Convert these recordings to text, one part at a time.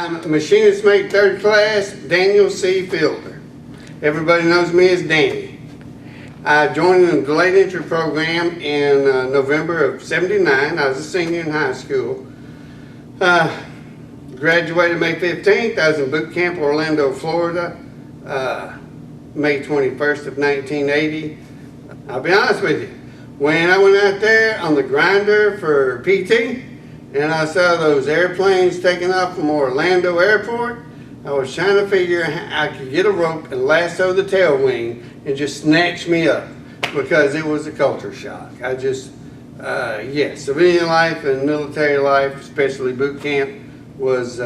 I'm machinist mate 3rd class, Daniel C. Fielder. Everybody knows me as Danny. I joined the delayed entry program in November of '79. I was a senior in high school. Graduated May 15th. I was in boot camp, Orlando, Florida, May 21st of 1980. I'll be honest with you, when I went out there on the grinder for PT and I saw those airplanes taking off from Orlando Airport, I was trying to figure how I could get a rope and lasso the tail wing and just snatch me up, because it was a culture shock. I just, civilian life and military life, especially boot camp, was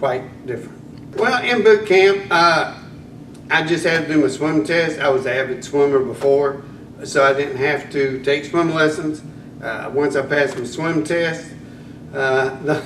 quite different. Well, in boot camp, I just had to do my swim test. I was an avid swimmer before, so I didn't have to take swim lessons. Once I passed my swim test, I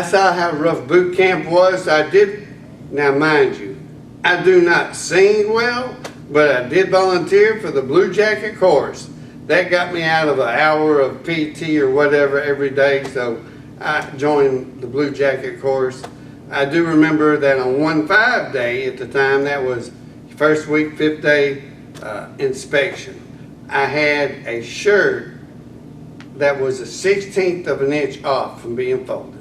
saw how rough boot camp was, so I did. Now mind you, I do not sing well, but I did volunteer for the Blue Jacket course. That got me out of an hour of PT or whatever every day, so I joined the Blue Jacket course. I do remember that on 1-5 day at the time, that was first week, 5th day inspection, I had a shirt that was a 1/16 of an inch off from being folded.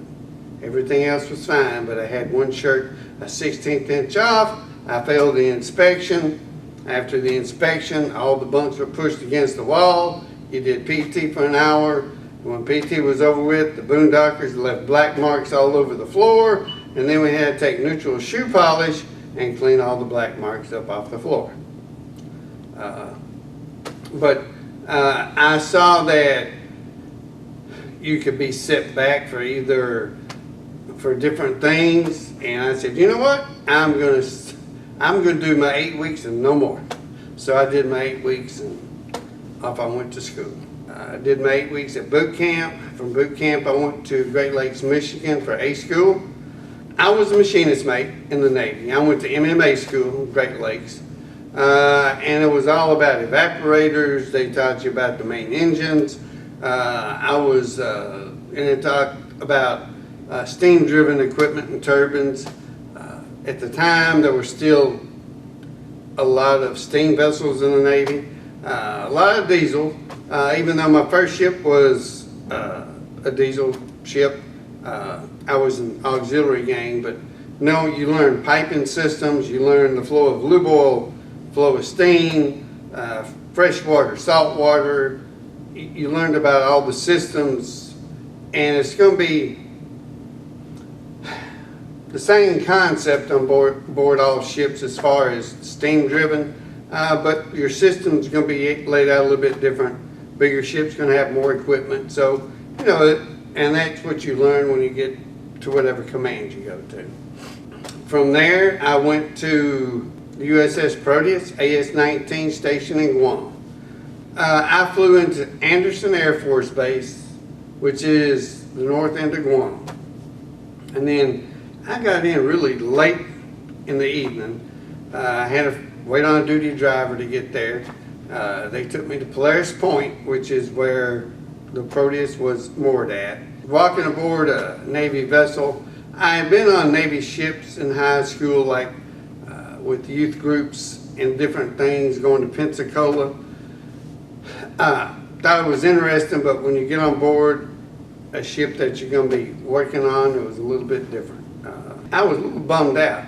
Everything else was fine, but I had one shirt a 1/16 inch off. I failed the inspection. After the inspection, all the bunks were pushed against the wall. You did PT for an hour. When PT was over with, the boondockers left black marks all over the floor, and then we had to take neutral shoe polish and clean all the black marks up off the floor. I saw that you could be set back for different things, and I said, you know what? I'm gonna do my 8 weeks and no more. So I did my 8 weeks and off I went to school. I did my 8 weeks at boot camp. From boot camp I went to Great Lakes, Michigan for A school. I was a machinist mate in the Navy. I went to MMA school, Great Lakes, and it was all about evaporators. They taught you about the main engines. And it talked about steam-driven equipment and turbines. At the time, there were still a lot of steam vessels in the Navy, a lot of diesel. Even though my first ship was a diesel ship, I was an auxiliary gang, but no, you learn piping systems, you learn the flow of lube oil, flow of steam, fresh water, salt water. You learned about all the systems, and it's going to be the same concept on board all ships as far as steam driven, but your system's going to be laid out a little bit different. Bigger ships going to have more equipment, so you know, and that's what you learn when you get to whatever command you go to. From there, I went to the USS Proteus, AS-19, stationed in Guam. I flew into Anderson Air Force Base, which is the north end of Guam, and then I got in really late in the evening. I had to wait on a duty driver to get there. They took me to Polaris Point, which is where the Proteus was moored at. Walking aboard a Navy vessel, I had been on Navy ships in high school, like with youth groups and different things, going to Pensacola. Thought it was interesting, but when you get on board a ship that you're going to be working on, it was a little bit different. I was a little bummed out.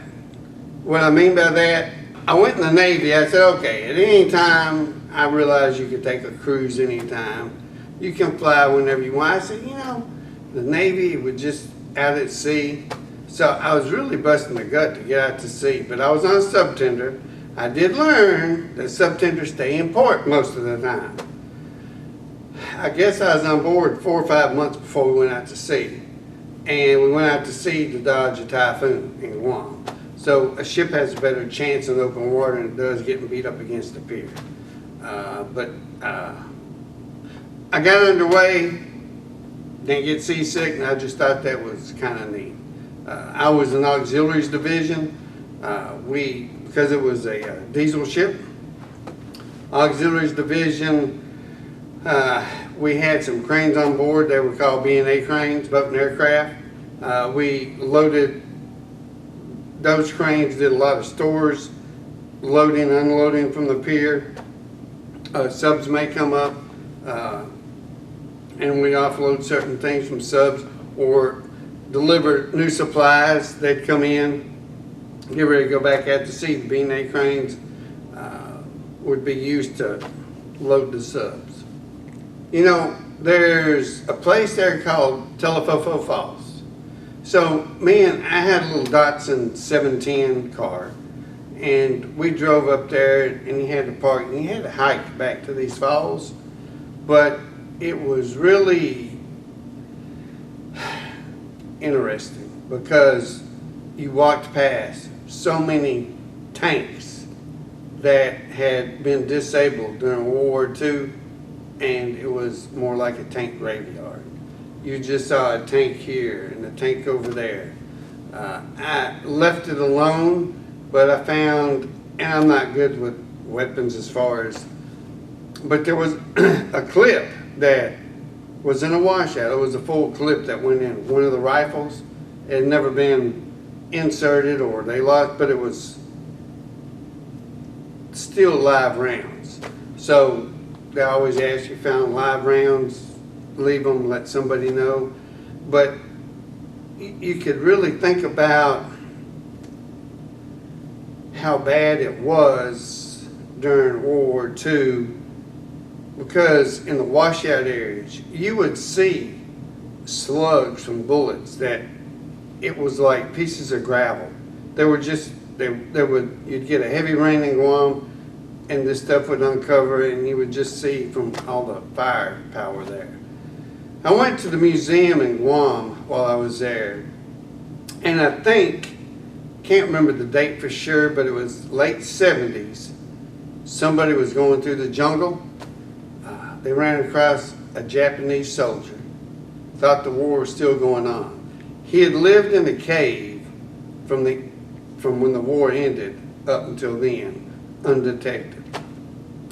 What I mean by that, I went in the Navy. I said, okay, at any time, I realized you could take a cruise anytime. You can fly whenever you want. I said, you know, the Navy was just out at sea. So I was really busting the gut to get out to sea. But I was on a subtender. I did learn that subtenders stay in port most of the time. I guess I was on board 4 or 5 months before we went out to sea. And we went out to sea to dodge a typhoon in Guam. So a ship has a better chance in open water than it does getting beat up against the pier. I got underway, didn't get seasick, and I just thought that was kind of neat. I was in auxiliaries division. Because it was a diesel ship, auxiliaries division, we had some cranes on board. They were called B&A cranes, boat and aircraft. We loaded, those cranes did a lot of stores, loading, unloading from the pier. Subs may come up, and we offload certain things from subs or deliver new supplies. They'd come in, get ready to go back out to sea. The B&A cranes would be used to load the subs. You know, there's a place there called Telefofo Falls. So I had a little Datsun 710 car, and we drove up there, and you had to park, and you had to hike back to these falls. But it was really interesting because you walked past so many tanks that had been disabled during World War II, and it was more like a tank graveyard. You just saw a tank here and a tank over there. I left it alone, but I found, and I'm not good with weapons as far as, but there was a clip that was in a washout. It was a full clip that went in one of the rifles. It had never been inserted or they lost, but it was still live rounds. So they always ask you found live rounds, leave them, let somebody know. But you could really think about how bad it was during World War II, because in the washout areas you would see slugs from bullets that it was like pieces of gravel. They were just, you'd get a heavy rain in Guam and this stuff would uncover and you would just see from all the firepower there. I went to the museum in Guam while I was there, and I can't remember the date for sure, but it was late 70s. Somebody was going through the jungle. They ran across a Japanese soldier. Thought the war was still going on. He had lived in a cave from when the war ended up until then, undetected.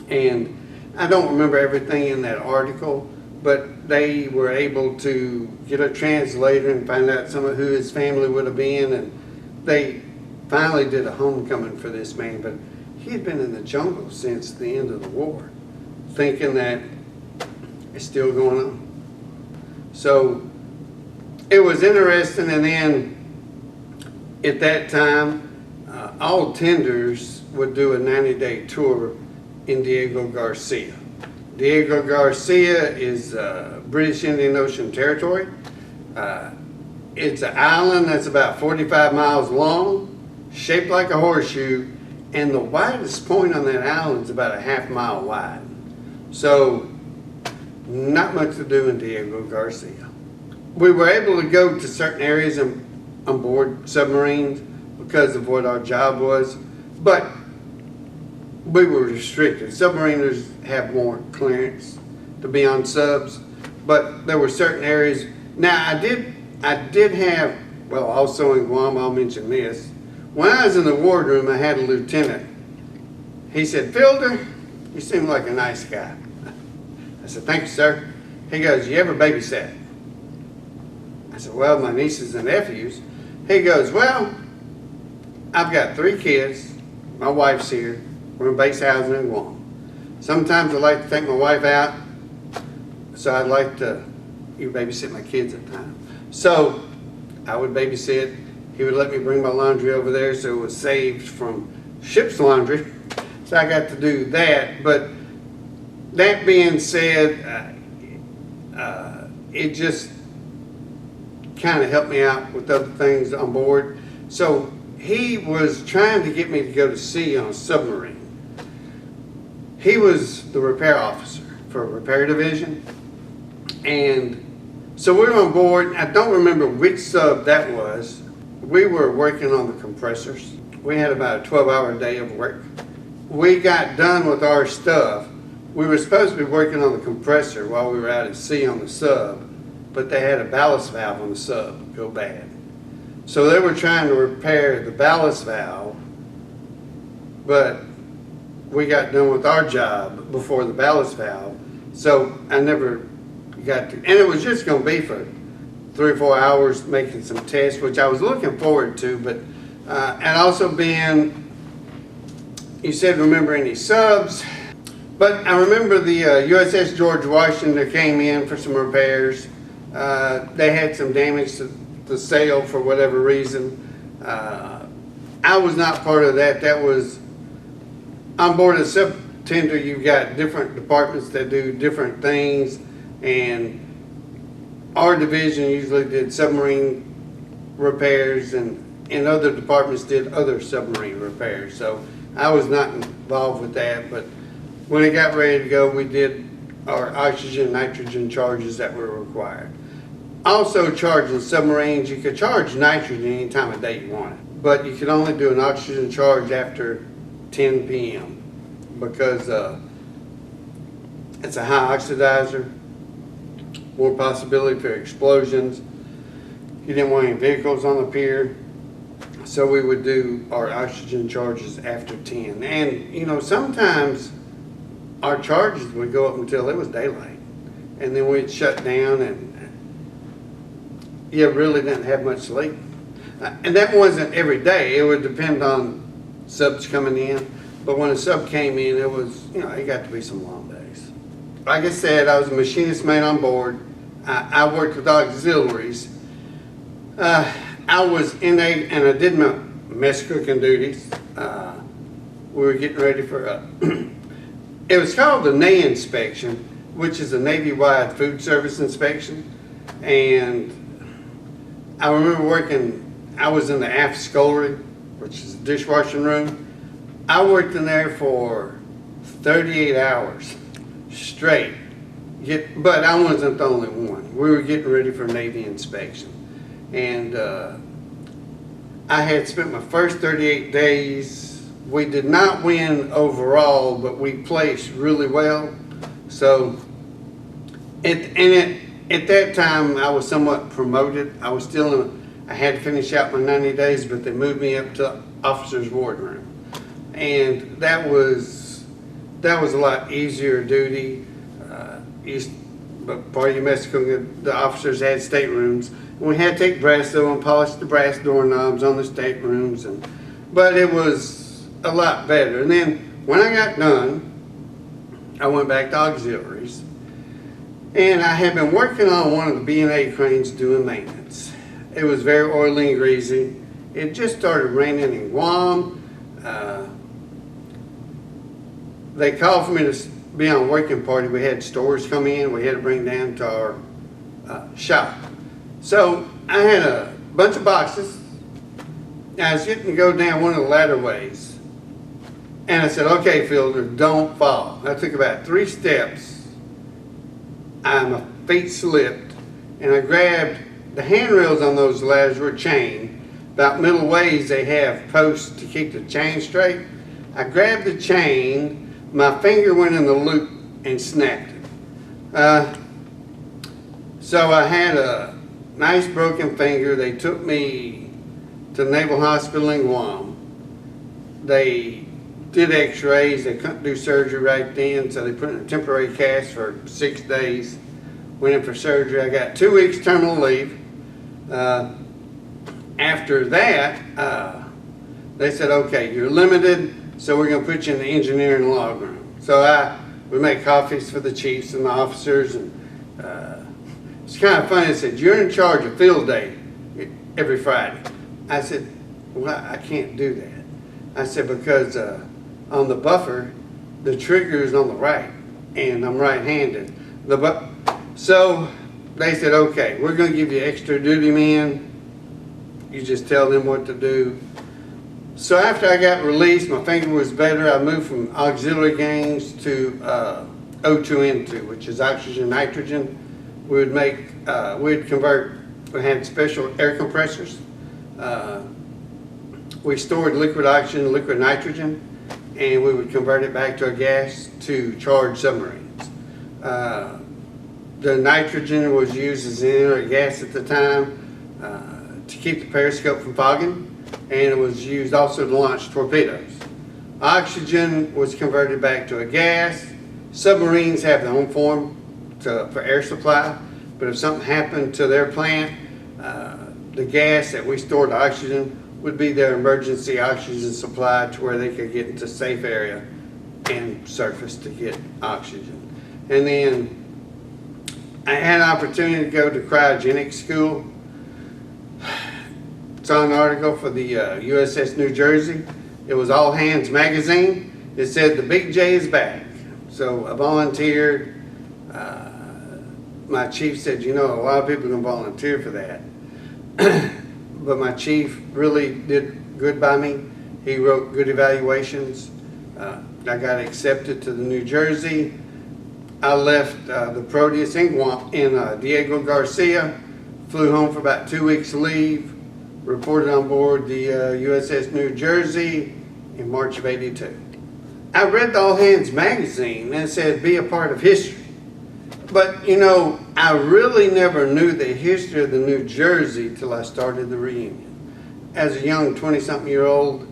And I don't remember everything in that article, but they were able to get a translator and find out some of who his family would have been, and they finally did a homecoming for this man. But he had been in the jungle since the end of the war, thinking that it's still going on. So it was interesting. And then at that time, all tenders would do a 90-day tour in Diego Garcia. Diego Garcia is British Indian Ocean territory. It's an island that's about 45 miles long, shaped like a horseshoe, and the widest point on that island is about a half-mile wide. So not much to do in Diego Garcia. We were able to go to certain areas on board submarines because of what our job was, but we were restricted. Submariners have more clearance to be on subs, but there were certain areas. Now I did have, well, also in Guam, I'll mention this. When I was in the wardroom, I had a lieutenant. He said, "Fielder, you seem like a nice guy." I said, "Thank you, sir." He goes, "You ever babysat?" I said, "Well, my nieces and nephews." He goes, "Well, I've got 3 kids. My wife's here. We're in base housing in Guam. Sometimes I like to take my wife out, so I'd like to babysit my kids at times." So I would babysit. He would let me bring my laundry over there, so it was saved from ship's laundry. So I got to do that. But that being said, it just kind of helped me out with other things on board. So he was trying to get me to go to sea on a submarine. He was the repair officer for a repair division. And so we were on board. I don't remember which sub that was. We were working on the compressors. We had about a 12-hour day of work. We got done with our stuff. We were supposed to be working on the compressor while we were out at sea on the sub, but they had a ballast valve on the sub go bad. So they were trying to repair the ballast valve, but we got done with our job before the ballast valve. So I never got to, and it was just going to be for 3 or 4 hours making some tests, which I was looking forward to. But and also being, you said remember any subs, but I remember the USS George Washington came in for some repairs. They had some damage to the sail for whatever reason. I was not part of that. That was on board a sub-tender. You've got different departments that do different things, and our division usually did submarine repairs, and other departments did other submarine repairs. So I was not involved with that, but when it got ready to go, we did our oxygen, nitrogen charges that were required. Also, charging submarines, you could charge nitrogen any time of day you wanted, but you could only do an oxygen charge after 10 p.m. because it's a high oxidizer, more possibility for explosions. You didn't want any vehicles on the pier, so we would do our oxygen charges after 10. And you know, sometimes our charges would go up until it was daylight, and then we'd shut down, and you really didn't have much sleep. And that wasn't every day. It would depend on subs coming in. But when a sub came in, it was, you know, it got to be some long days. Like I said, I was a machinist mate on board. I worked with auxiliaries. I was in and I did my mess cooking duties. We were getting ready for it was called the NA inspection, which is a Navy-wide food service inspection. And I remember I was in the aft scullery, which is a dishwashing room. I worked in there for 38 hours straight. But I wasn't the only one. We were getting ready for Navy inspection. And I had spent my first 38 days. We did not win overall, but we placed really well. So, at that time, I was somewhat promoted. I was still I had to finish out my 90 days, but they moved me up to officer's wardroom. And that was a lot easier duty. But part of your mess cooking, the officers had staterooms. And we had to take brass though and polish the brass doorknobs on the staterooms. But it was a lot better. And then when I got done, I went back to auxiliaries. And I had been working on one of the B&A cranes doing maintenance. It was very oily and greasy. It just started raining in Guam. They called for me to be on a working party. We had stores come in. We had to bring down to our shop. So I had a bunch of boxes. I was getting to go down one of the ladder ways. And I said, okay, Fielder, don't fall. I took about 3 steps. My feet slipped. And I grabbed the handrails on those ladders were chained. About middle ways, they have posts to keep the chain straight. I grabbed the chain. My finger went in the loop and snapped it. So I had a nice broken finger. They took me to the Naval Hospital in Guam. They did x-rays. They couldn't do surgery right then, so they put in a temporary cast for 6 days. Went in for surgery. I got 2 weeks terminal leave. After that, they said, okay, you're limited, so we're going to put you in the engineering log room. So we make coffees for the chiefs and the officers, and it's kind of funny. They said, you're in charge of field day every Friday. I said, well, I can't do that. I said, because on the buffer, the trigger is on the right, and I'm right-handed. So they said, okay, we're going to give you extra duty men. You just tell them what to do. So after I got released, my finger was better. I moved from auxiliary gangs to O2N2, which is oxygen nitrogen. We'd convert. We had special air compressors. We stored liquid oxygen, liquid nitrogen, and we would convert it back to a gas to charge submarines. The nitrogen was used as an inert gas at the time to keep the periscope from fogging, and it was used also to launch torpedoes. Oxygen was converted back to a gas. Submarines have their own form for air supply, but if something happened to their plant, The gas that we stored oxygen would be their emergency oxygen supply to where they could get into a safe area and surface to get oxygen. And then I had an opportunity to go to cryogenic school. Saw an article for the USS New Jersey. It was All Hands magazine. It said the Big J is back. So I volunteered. My chief said, you know, a lot of people can volunteer for that. But my chief really did good by me. He wrote good evaluations. I got accepted to the New Jersey. I left the Proteus in Diego Garcia, flew home for about 2 weeks leave, reported on board the USS New Jersey in March of '82. I read the All Hands magazine and it said be a part of history. But you know, I really never knew the history of the New Jersey till I started the reunion. As a young 20-something-year-old,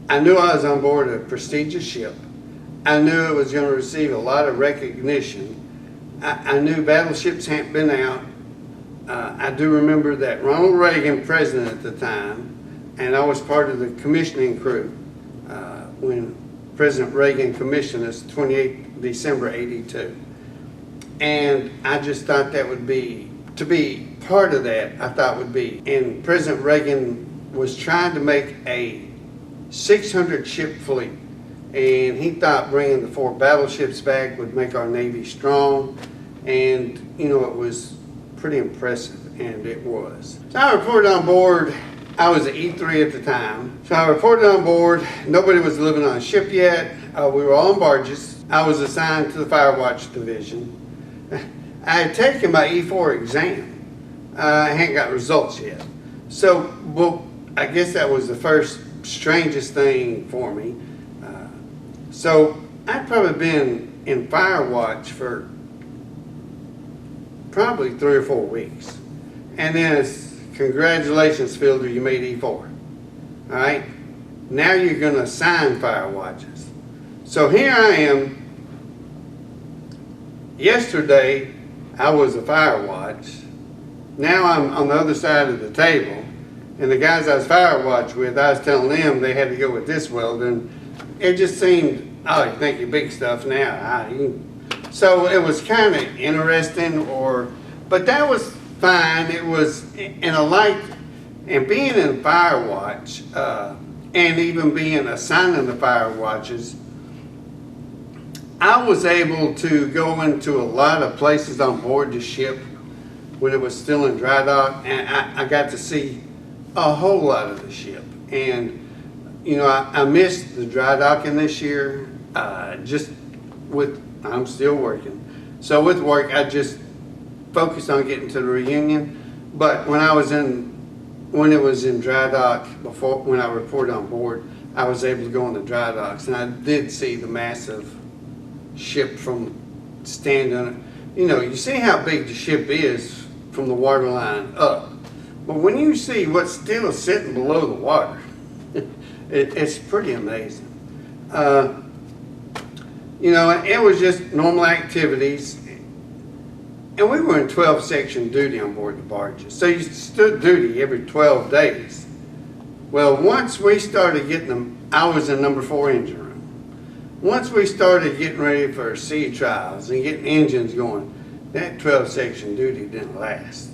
I knew I was on board a prestigious ship. I knew it was going to receive a lot of recognition. I knew battleships hadn't been out. I do remember that Ronald Reagan, president at the time, and I was part of the commissioning crew when President Reagan commissioned us 28 December '82. And I just thought that would be, to be part of that, I thought would be. And President Reagan was trying to make a 600 ship fleet. And he thought bringing the 4 battleships back would make our Navy strong. And, you know, it was pretty impressive, and it was. So I reported on board. I was at E3 at the time. So I reported on board. Nobody was living on a ship yet. We were all on barges. I was assigned to the Fire Watch Division. I had taken my E4 exam. I hadn't got results yet. So, well, I guess that was the first strangest thing for me. So I'd probably been in Fire Watch for probably 3 or 4 weeks. And then it's, congratulations, Fielder, you made E4. All right? Now you're going to assign Fire Watches. So here I am. Yesterday, I was a Fire Watch. Now I'm on the other side of the table. And the guys I was Fire Watch with, I was telling them they had to go with this welder. And it just seemed, oh, you think you're big stuff now. So it was kind of interesting, but that was fine. It was, and I liked, and being in Fire Watch, and even being assigning the Fire Watches, I was able to go into a lot of places on board the ship when it was still in dry dock, and I got to see a whole lot of the ship. And you know, I missed the dry docking this year, just with, I'm still working. So with work, I just focused on getting to the reunion. But when it was in dry dock, when I reported on board, I was able to go on the dry docks, and I did see the massive ship from standing on it. You know, you see how big the ship is from the waterline up. But when you see what's still sitting below the water, it's pretty amazing. You know, it was just normal activities. And we were in 12-section duty on board the barges. So you stood duty every 12 days. Well, once we started getting them, I was in number 4 engine room. Once we started getting ready for sea trials and getting engines going, that 12-section duty didn't last.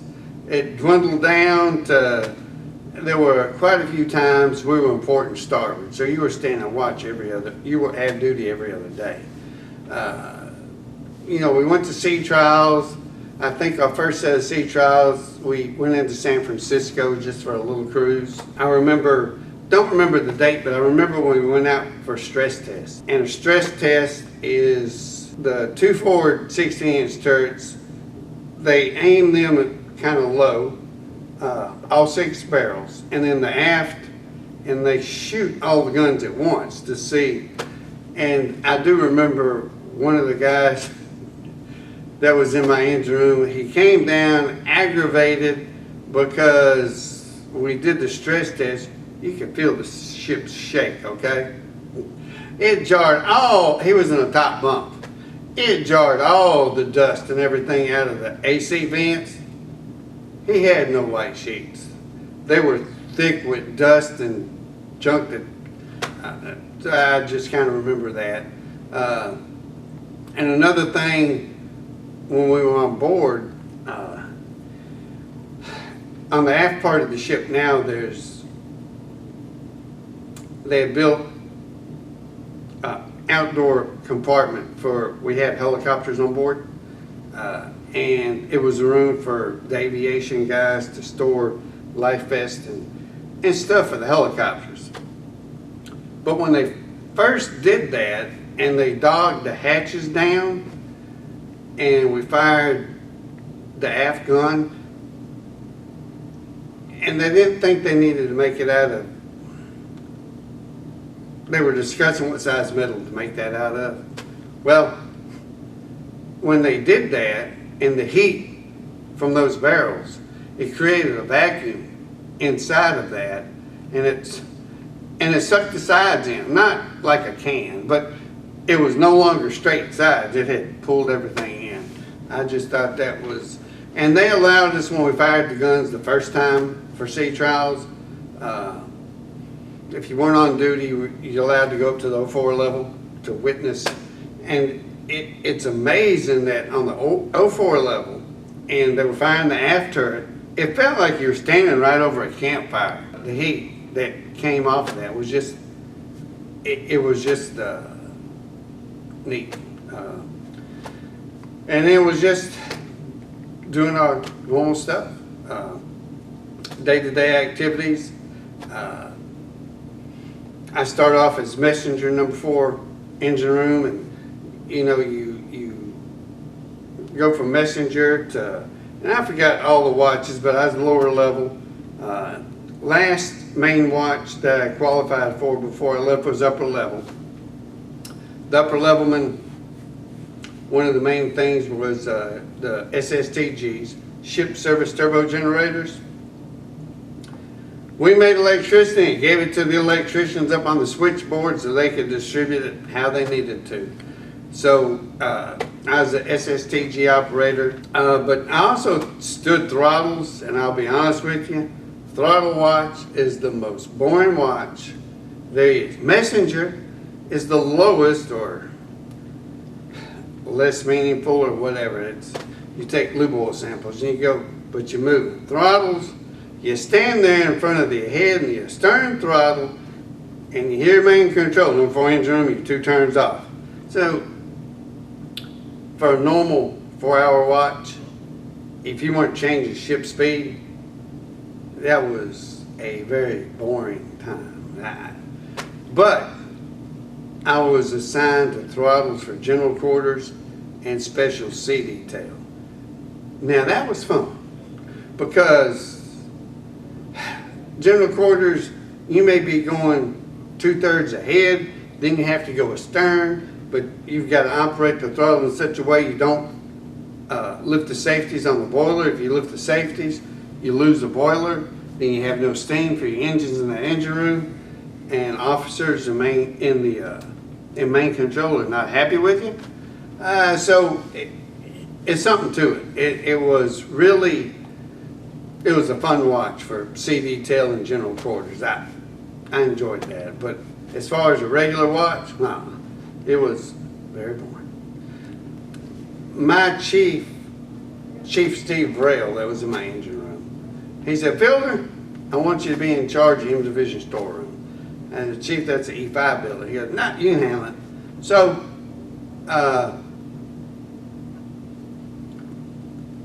It dwindled down to, there were quite a few times we were in port and starboard. So you were standing watch you were at duty every other day. You know, we went to sea trials. I think our first set of sea trials, we went into San Francisco just for a little cruise. I don't remember the date, but I remember when we went out for a stress test. And a stress test is the 2 forward 16-inch turrets. They aim them kind of low, all 6 barrels, and then the aft, and they shoot all the guns at once to see. And I do remember one of the guys that was in my engine room, he came down aggravated because we did the stress test. You could feel the ship shake, okay? It jarred he was in a top bunk. It jarred all the dust and everything out of the AC vents. he had no white sheets. They were thick with dust and junk that I just kind of remember that. And another thing, when we were on board, on the aft part of the ship now, they had built outdoor compartment we had helicopters on board, and it was a room for the aviation guys to store life vests and stuff for the helicopters. But when they first did that and they dogged the hatches down and we fired the aft gun, and they didn't think they needed to make it out of, they were discussing what size metal to make that out of. Well, when they did that, and the heat from those barrels, it created a vacuum inside of that, and it sucked the sides in, not like a can, but it was no longer straight sides. It had pulled everything in. I just thought that was, and they allowed us when we fired the guns the first time for sea trials. If you weren't on duty, you're allowed to go up to the 04 level to witness. And it's amazing that on the 04 level, and they were firing the aft turret, it felt like you were standing right over a campfire. The heat that came off of that was just, it was just neat. And it was just doing our normal stuff, day-to-day activities. I started off as messenger number 4 engine room, and you know, you go from messenger to, and I forgot all the watches, but I was lower level. Last main watch that I qualified for before I left was upper level. The upper levelman, one of the main things was the SSTGs, ship service turbo generators. We made electricity and gave it to the electricians up on the switchboard so they could distribute it how they needed to. So I was an SSTG operator, but I also stood throttles, and I'll be honest with you, throttle watch is the most boring watch there is. Messenger is the lowest or less meaningful or whatever. It's, you take lube oil samples and you go, but you move. Throttles, you stand there in front of the head and you stern throttle and you hear main control. Number 4 engine room, you're 2 turns off. So for a normal 4-hour watch, if you weren't changing ship speed, that was a very boring time. But I was assigned to throttles for general quarters and special sea detail. Now that was fun, because general quarters, you may be going 2/3 ahead, then you have to go astern, but you've got to operate the throttle in such a way you don't lift the safeties on the boiler. If you lift the safeties, you lose the boiler, then you have no steam for your engines in the engine room, and officers in main control are not happy with you. So it's something to it. It was a fun watch for sea detail and general quarters. I enjoyed that, but as far as a regular watch, no, it was very boring. My chief Steve Braille, that was in my engine room, he said, "Fielder, I want you to be in charge of M Division storeroom." And the chief, that's the E5 builder. He goes, "No, you can handle it." So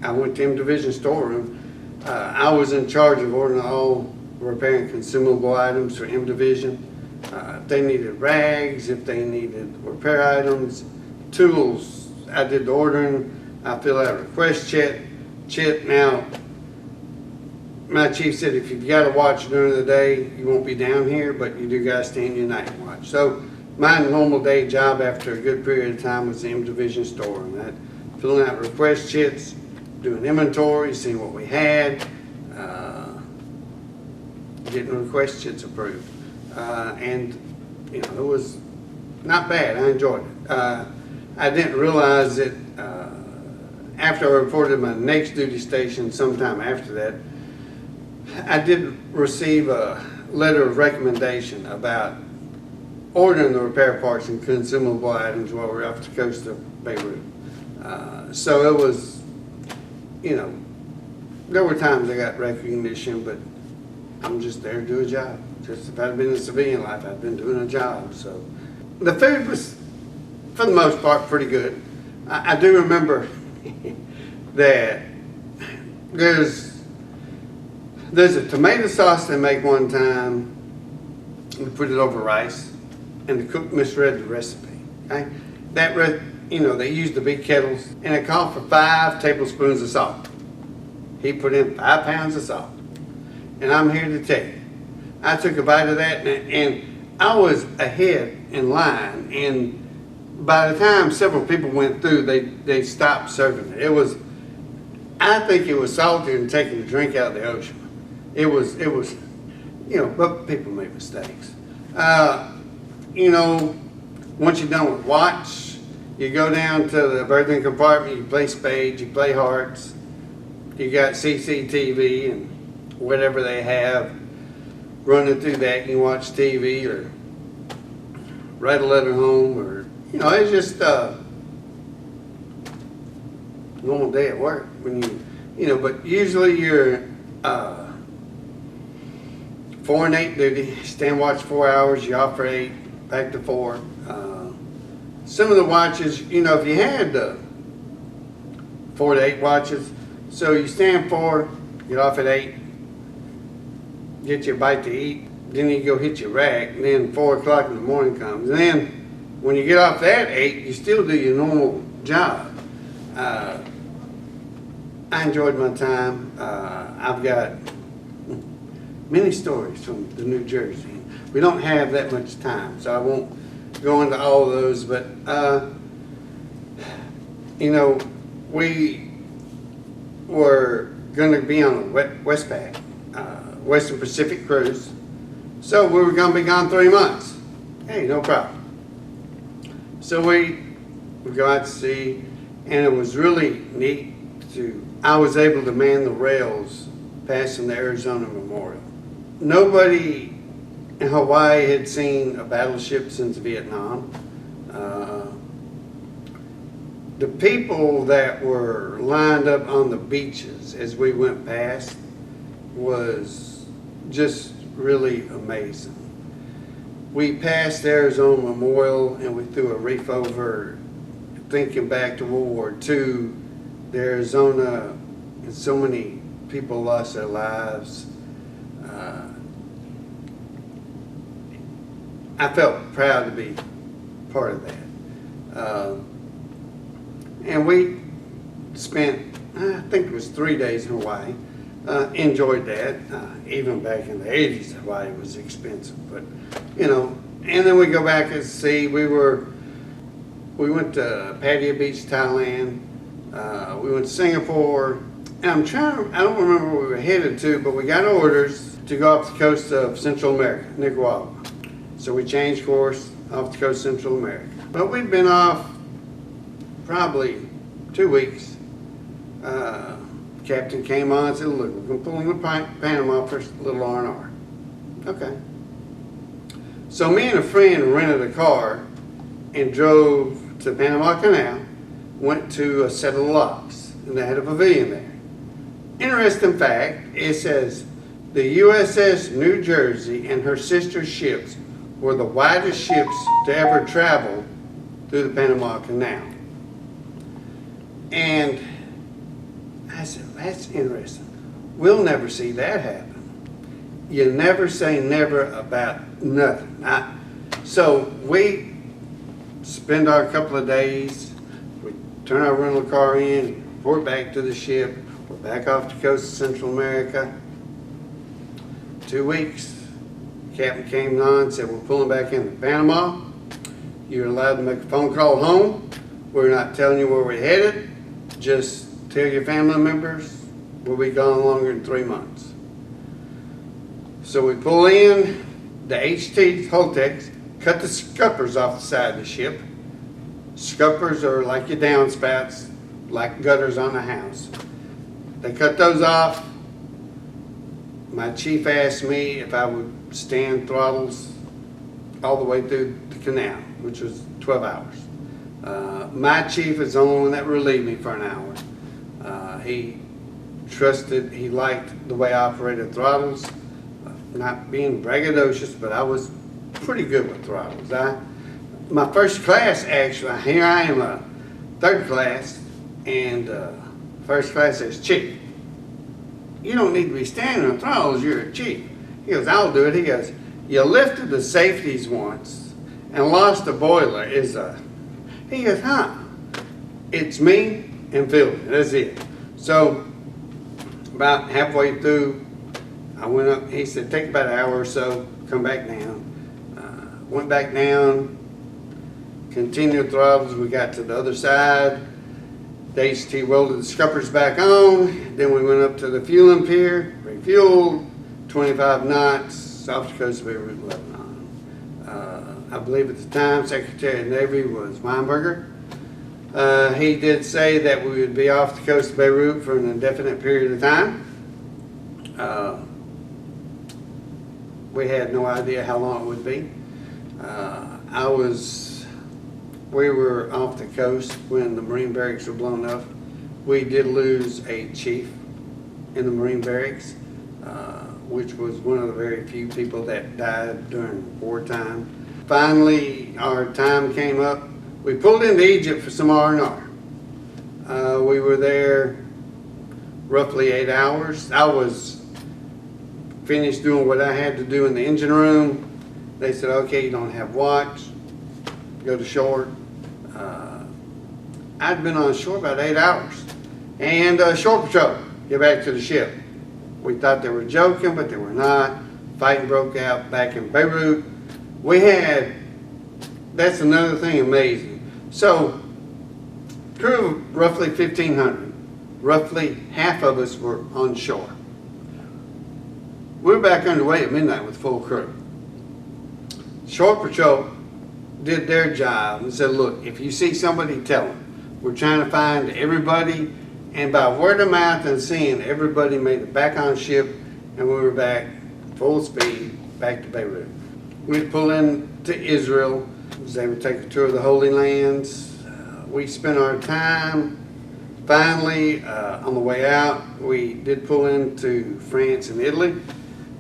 I went to M Division storeroom. I was in charge of ordering all repair and consumable items for M Division. If they needed rags, if they needed repair items, tools, I did the ordering. I fill out a request chit. Now, my chief said, if you've got to watch during the day, you won't be down here, but you do got to stay in your night watch. So my normal day job after a good period of time was the M Division storeroom. Filling out request chits, doing inventory, seeing what we had, getting request chits approved. And, you know, it was not bad. I enjoyed it. I didn't realize that after after I reported my next duty station sometime after that, I did receive a letter of recommendation about ordering the repair parts and consumable items while we were off the coast of Beirut. So it was, you know, there were times I got recognition, but I'm just there to do a job. Just if I'd been in civilian life, I'd been doing a job. So the food was, for the most part, pretty good. I do remember that there's a tomato sauce they make one time. We put it over rice, and the cook misread the recipe. Okay, they used the big kettles, and it called for 5 tablespoons of salt. He put in 5 pounds of salt, and I'm here to tell you, I took a bite of that, and I was ahead in line, and by the time several people went through, they stopped serving it. I think it was saltier than taking a drink out of the ocean. It was, but people make mistakes. Once you're done with watch, you go down to the birthing compartment, you play spades, you play hearts, you got CCTV and whatever they have running through that. You can watch TV or write a letter home, or it's just a normal day at work when but usually you're 4 and 8 duty, stand watch 4 hours, you're off for 8, back to 4. Some of the watches, if you had 4 to 8 watches, so you stand 4, get off at 8, get your bite to eat, then you go hit your rack, and then 4 o'clock in the morning comes. And then when you get off at 8, you still do your normal job. I enjoyed my time. I've got many stories from the New Jersey. We don't have that much time, so I won't go into all of those, but we were going to be on a Westpac, Western Pacific cruise, so we were going to be gone 3 months. Hey, no problem. So we go out to sea, and it was really neat I was able to man the rails passing the Arizona Memorial. Nobody in Hawaii had seen a battleship since Vietnam. The people that were lined up on the beaches as we went past was just really amazing. We passed the Arizona Memorial and we threw a reef over, thinking back to World War II, the Arizona, and so many people lost their lives. I felt proud to be part of that. And we spent, I think it was 3 days in Hawaii. Enjoyed that. Even back in the 80s, Hawaii was expensive. But, and then we go back and see, we went to Pattaya Beach, Thailand. We went to Singapore. And I don't remember where we were headed to, but we got orders to go off the coast of Central America, Nicaragua. So we changed course off the coast of Central America. But we'd been off probably 2 weeks. Captain came on and said, look, we're going to pull into Panama for a little R&R. Okay. So me and a friend rented a car and drove to the Panama Canal, went to a set of locks, and they had a pavilion there. Interesting fact, it says the USS New Jersey and her sister ships were the widest ships to ever travel through the Panama Canal. And I said, that's interesting. We'll never see that happen. You never say never about nothing. So we spend our couple of days, we turn our rental car in, report back to the ship, we're back off the coast of Central America. 2 weeks. Captain came on and said, we're pulling back into Panama. You're allowed to make a phone call home. We're not telling you where we're headed. Just tell your family members we'll be gone longer than 3 months. So we pull in, the HT Holtex, cut the scuppers off the side of the ship. Scuppers are like your downspouts. like gutters on a house. They cut those off. My chief asked me if I would stand throttles all the way through the canal, which was 12 hours. My chief is the only one that relieved me for an hour. He trusted, he liked the way I operated throttles. Not being braggadocious, but I was pretty good with throttles. My first class, actually, here I am a third class, and first class says, "Chief, you don't need to be standing on throttles, you're a chief." He goes, "I'll do it." He goes, "You lifted the safeties once and lost a boiler." He goes, "Huh? It's me and Phil. That's it." So about halfway through, I went up. He said, "Take about an hour or so, come back down." Went back down, continued throttles. We got to the other side. The HT welded the scuppers back on. Then we went up to the fueling pier, refueled, 25 knots, off the coast of Beirut, Lebanon. I believe at the time Secretary of the Navy was Weinberger. He did say that we would be off the coast of Beirut for an indefinite period of time. We had no idea how long it would be. We were off the coast when the Marine barracks were blown up. We did lose a chief in the Marine barracks, which was one of the very few people that died during wartime. Finally, our time came up. We pulled into Egypt for some R&R. We were there roughly 8 hours. I was finished doing what I had to do in the engine room. They said, "Okay, you don't have watch, go to shore." I'd been on shore about 8 hours. And shore patrol, get back to the ship. We thought they were joking, but they were not. Fighting broke out back in Beirut. That's another thing amazing. So, crew of roughly 1,500. Roughly half of us were on shore. We were back underway at midnight with full crew. Shore patrol did their job and said, "Look, if you see somebody, tell them. We're trying to find everybody." And by word of mouth and seeing, everybody made it back on ship, and we were back full speed back to Beirut. We'd pull into Israel. They would take a tour of the Holy Lands. We spent our time. Finally, on the way out, we did pull into France and Italy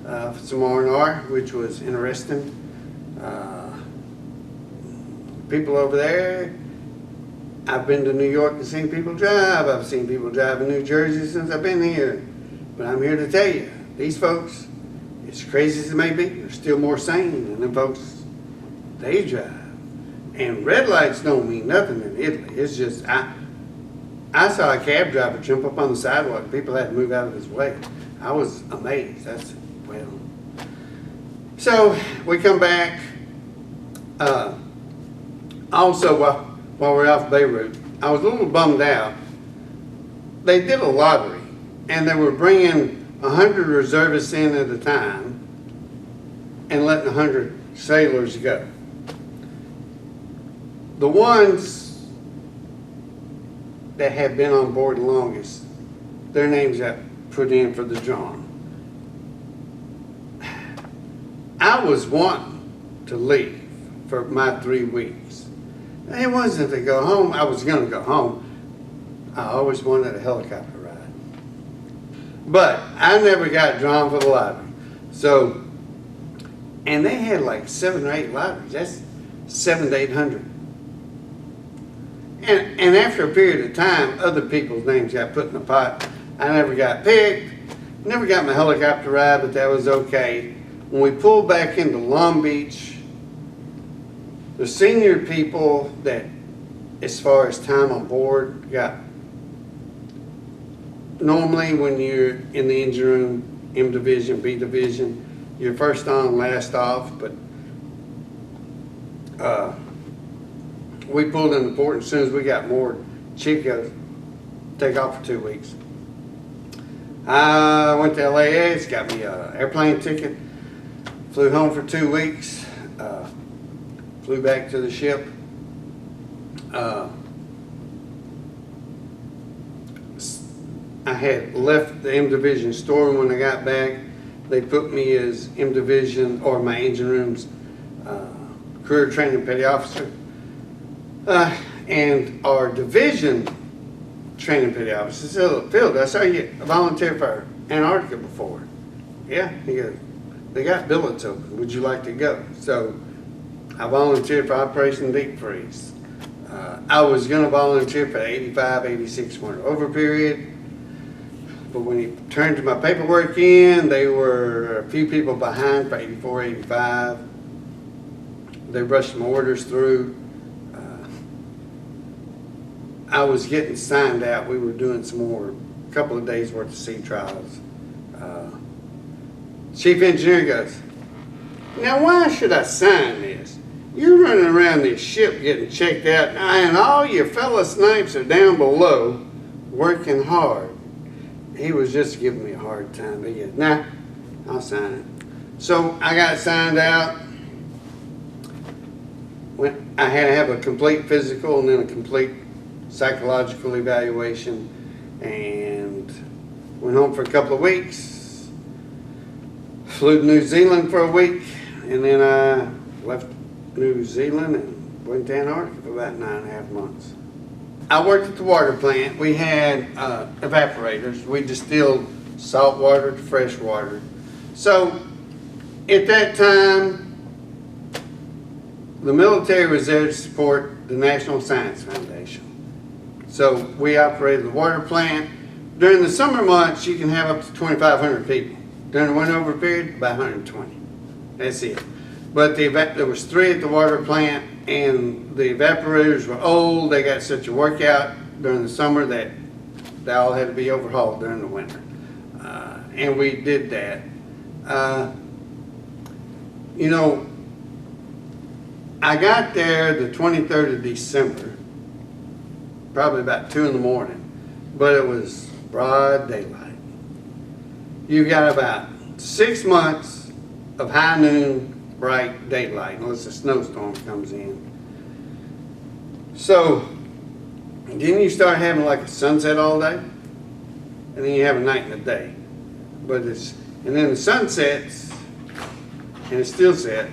for some R&R, which was interesting. People over there, I've been to New York and seen people drive. I've seen people drive in New Jersey since I've been here. But I'm here to tell you, these folks, as crazy as it may be, they're still more sane than them folks. They drive. And red lights don't mean nothing in Italy. It's just, I saw a cab driver jump up on the sidewalk. People had to move out of his way. I was amazed. So we come back. Also, while we're off Beirut, I was a little bummed out. They did a lottery, and they were bringing 100 reservists in at a time and letting 100 sailors go. The ones that have been on board the longest, their names got put in for the drawing. I was wanting to leave for my 3 weeks. It wasn't to go home. I was going to go home. I always wanted a helicopter ride. But I never got drawn for the lottery. So, and they had like 7 or 8 lotteries. That's 700 to 800. And after a period of time, other people's names got put in the pot. I never got picked. Never got my helicopter ride, but that was okay. When we pulled back into Long Beach, the senior people that, as far as time on board, got, normally when you're in the engine room, M division, B division, you're first on, last off, but we pulled into port, and as soon as we got moored, Chief goes, "Take off for 2 weeks." I went to LAX, got me an airplane ticket, flew home for 2 weeks, flew back to the ship. I had left the M Division store, and when I got back, they put me as M Division, or my engine room's career training petty officer. And our division training petty officer said, "Phil, I saw you volunteer for Antarctica before." "Yeah." He goes, "They got billets open. Would you like to go?" So I volunteered for Operation Deep Freeze. I was going to volunteer for 85, 86 winter over period. But when he turned my paperwork in, they were a few people behind for 84, 85. They rushed my orders through. I was getting signed out. We were doing some more, a couple of days worth of sea trials. Chief engineer goes, "Now why should I sign this? You're running around this ship getting checked out, and all your fellow snipes are down below working hard." He was just giving me a hard time. He goes, "Nah, I'll sign it." So I got signed out. I had to have a complete physical and then a complete psychological evaluation, and went home for a couple of weeks. Flew to New Zealand for a week, and then I left New Zealand and went to Antarctica for about 9.5 months. I worked at the water plant. We had evaporators. We distilled salt water to fresh water. So at that time, the military was there to support the National Science Foundation. So we operated the water plant. During the summer months, you can have up to 2,500 people. During the winter over period, about 120. That's it. But there was 3 at the water plant, and the evaporators were old. They got such a workout during the summer that they all had to be overhauled during the winter. And we did that. You know, I got there the 23rd of December, probably about 2 in the morning, but it was broad daylight. You've got about 6 months of high noon bright daylight, unless a snowstorm comes in. So then you start having like a sunset all day, and then you have a night and a day. And then the sun sets, and it's still set,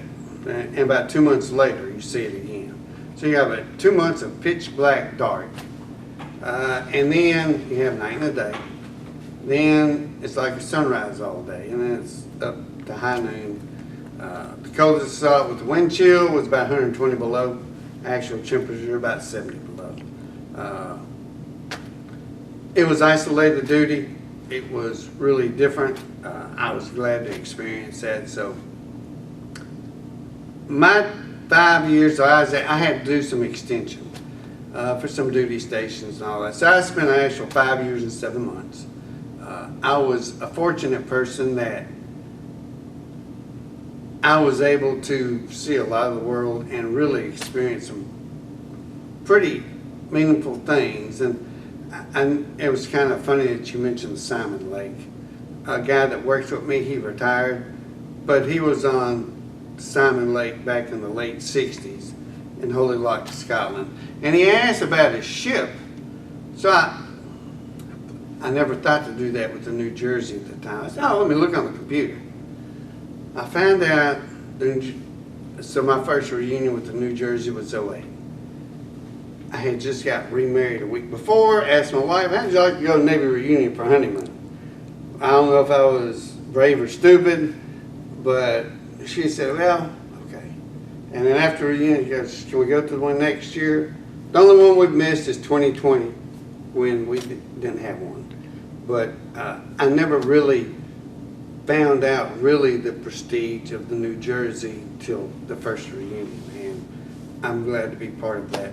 and about 2 months later you see it again. So you have 2 months of pitch black dark, and then you have night and a day. Then it's like a sunrise all day, and then it's up to high noon. The coldest spot with the wind chill was about 120 below. Actual temperature about 70 below. It was isolated duty. It was really different. I was glad to experience that. So my 5 years, I had to do some extension for some duty stations and all that. So I spent an actual 5 years and 7 months. I was a fortunate person that I was able to see a lot of the world and really experience some pretty meaningful things. And it was kind of funny that you mentioned Simon Lake. A guy that works with me, he retired, but he was on Simon Lake back in the late 60s in Holy Loch, Scotland. And he asked about his ship. So I never thought to do that with the New Jersey at the time. I said, "Oh, let me look on the computer." I found out, so my first reunion with the New Jersey was 08. I had just got remarried a week before, asked my wife, "How'd you like to go to Navy reunion for honeymoon?" I don't know if I was brave or stupid, but she said, "Well, okay." And then after reunion, she goes, "Can we go to the one next year?" The only one we've missed is 2020, when we didn't have one. But I never really found out really the prestige of the New Jersey till the first reunion, and I'm glad to be part of that